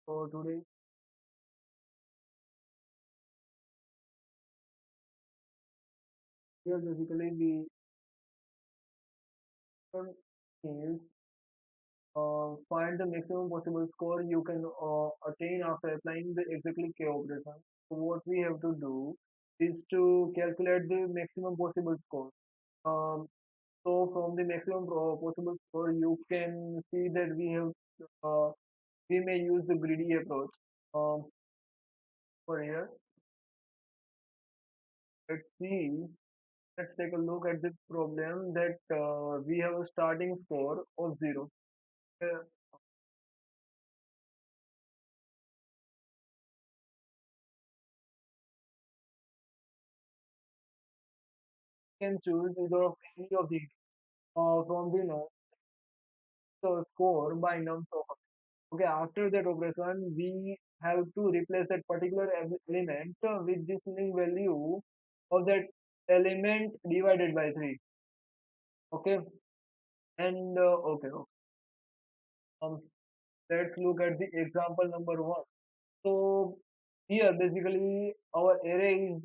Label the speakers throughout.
Speaker 1: So today here basically the term is find the maximum possible score you can attain after applying the exactly k operation. So what we have to do is to calculate the maximum possible score. Um, so from the maximum possible score, you can see that uh, we may use the greedy approach. Um, for here, let's see. Let's take a look at the problem that we have a starting score of 0. Uh, can choose either of any of these from the no score by num of okay. After that operation, we have to replace that particular element with this link value of that element divided by 3. Okay, and um, let's look at the example number 1. So here basically our array is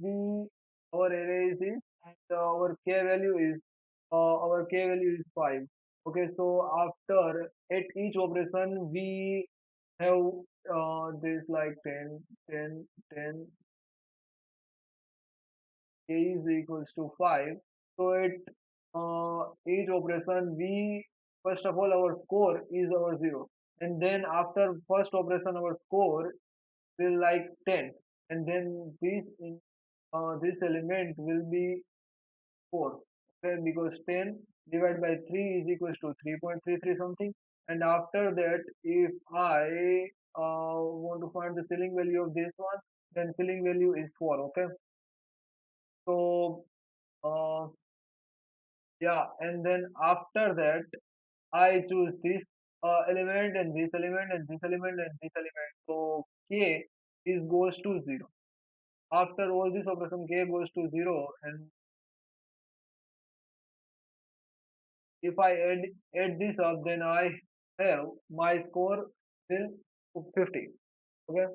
Speaker 1: this and our k value is 5. Okay, so after at each operation we have this like 10 k is equals to 5. So at each operation we first of all our score is our 0, and then after first operation our score will like 10, and then this element will be 4. Okay, because 10 divided by 3 is equals to 3.33 something, and after that if I want to find the ceiling value of this one, then ceiling value is 4. Okay, so uh, yeah, and then after that I choose this element and this element and this element and this element, so k is goes to 0. After all this operation, k goes to 0, and if I add this up, then I have my score will 50. Okay,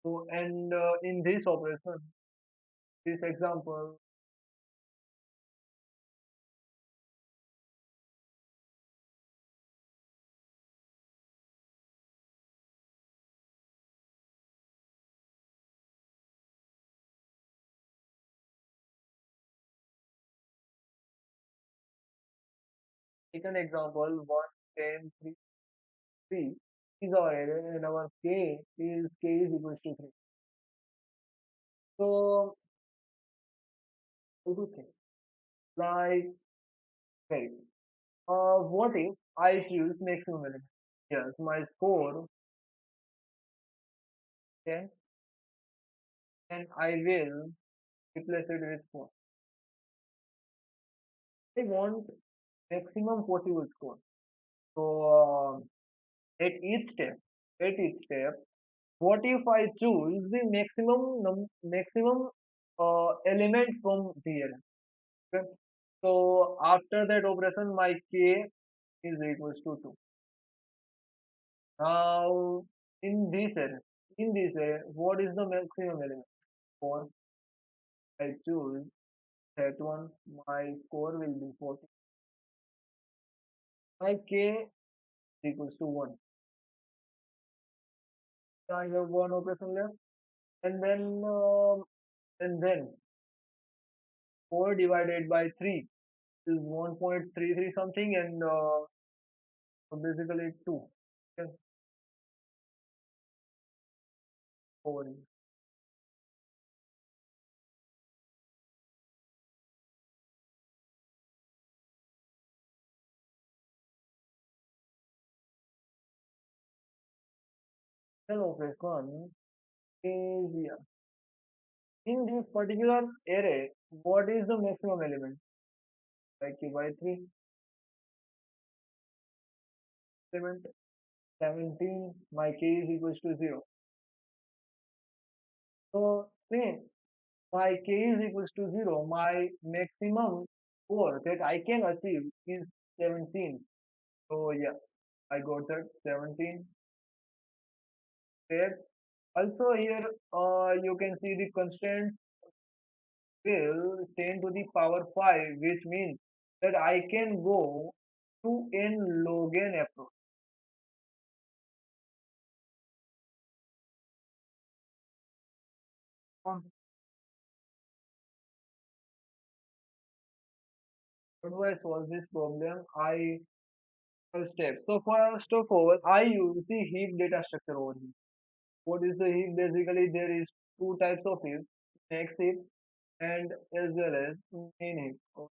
Speaker 1: so and in this operation, this example, take an example 1, 10, 3, 3 is our array, and our k is equals to 3. So how to think like okay, what if I choose maximum element? Yes, my score 10, and I will replace it with 4. I want maximum possible score. So at each step, what if I choose the maximum element from here? Okay. So after that operation, my k is equals to 2. Now in this array, what is the maximum element? 4. I choose that one. My score will be 40. My k is equals to 1. I have one operation left, and then 4 divided by 3 is 1.33 something, and so basically 2. Okay, over here. Operation is here. In this particular array, what is the maximum element? Like by 3 element 17, my k is equals to 0. So since my k is equals to 0, my maximum score that I can achieve is 17. So yeah, I got that 17 steps. Also here, you can see the constant will 10 to the power 5, which means that I can go to n log n approach. Um, How do I solve this problem? I first step. So first of all, I use the heap data structure over here. What is the heap? Basically, there is two types of heap, max heap and as well as main heap.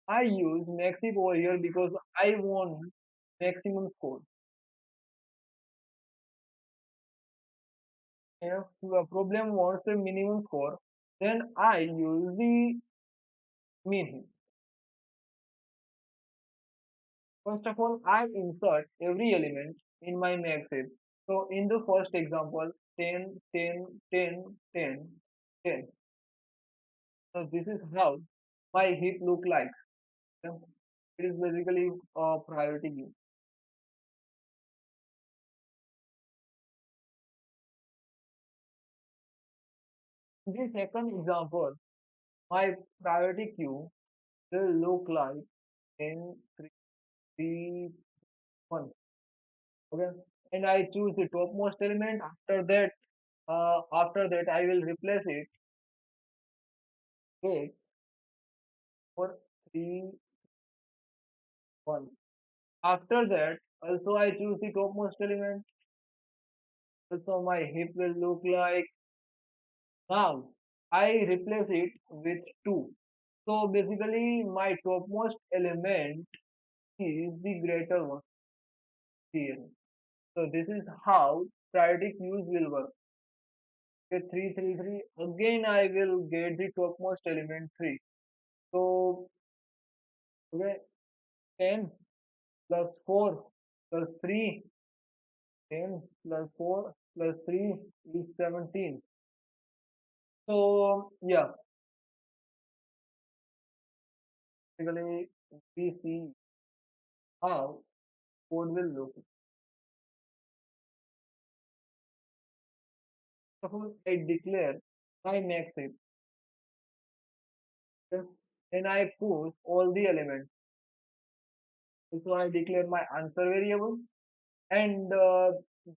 Speaker 1: I use max heap over here because I want maximum score. If the problem wants a minimum score, then I use the mean heap. First of all, I insert every element in my max heap. So in the first example, 10, 10, 10, 10, 10. So this is how my heap look like. Yeah. It is basically a priority queue. The second example, my priority queue will look like in 3, 3, 1. Okay. And I choose the topmost element. After that, I will replace it with 4, 3, 1. After that, also I choose the topmost element. Also my heap will look like now. I replace it with 2. So basically my topmost element is the greater one here. So this is how priority queues will work. Okay, 3, 3, 3. Again I will get the topmost element 3. So okay, 10 plus 4 plus 3, 10 plus 4 plus 3 is 17. So yeah, basically we see how code will look. Suppose I declare my max it, then I push all the elements. So I declare my answer variable, and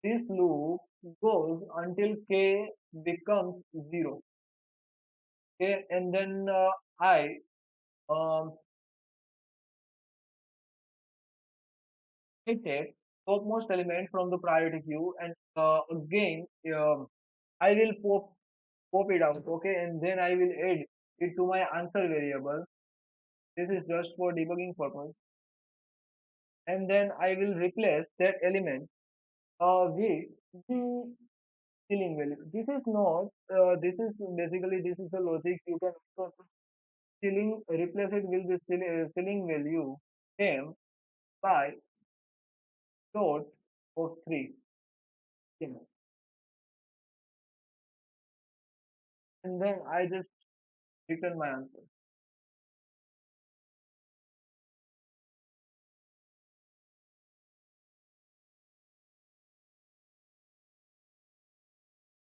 Speaker 1: this loop goes until k becomes 0. Okay, and then I um, I take topmost element from the priority queue, and again I will pop it out. Okay, and then I will add it to my answer variable. This is just for debugging purpose, and then I will replace that element with the ceiling value. This is not. This is basically this is the logic. You can also ceiling replace it with the ceiling value m by dot of 3. Yeah. And then I just return my answer.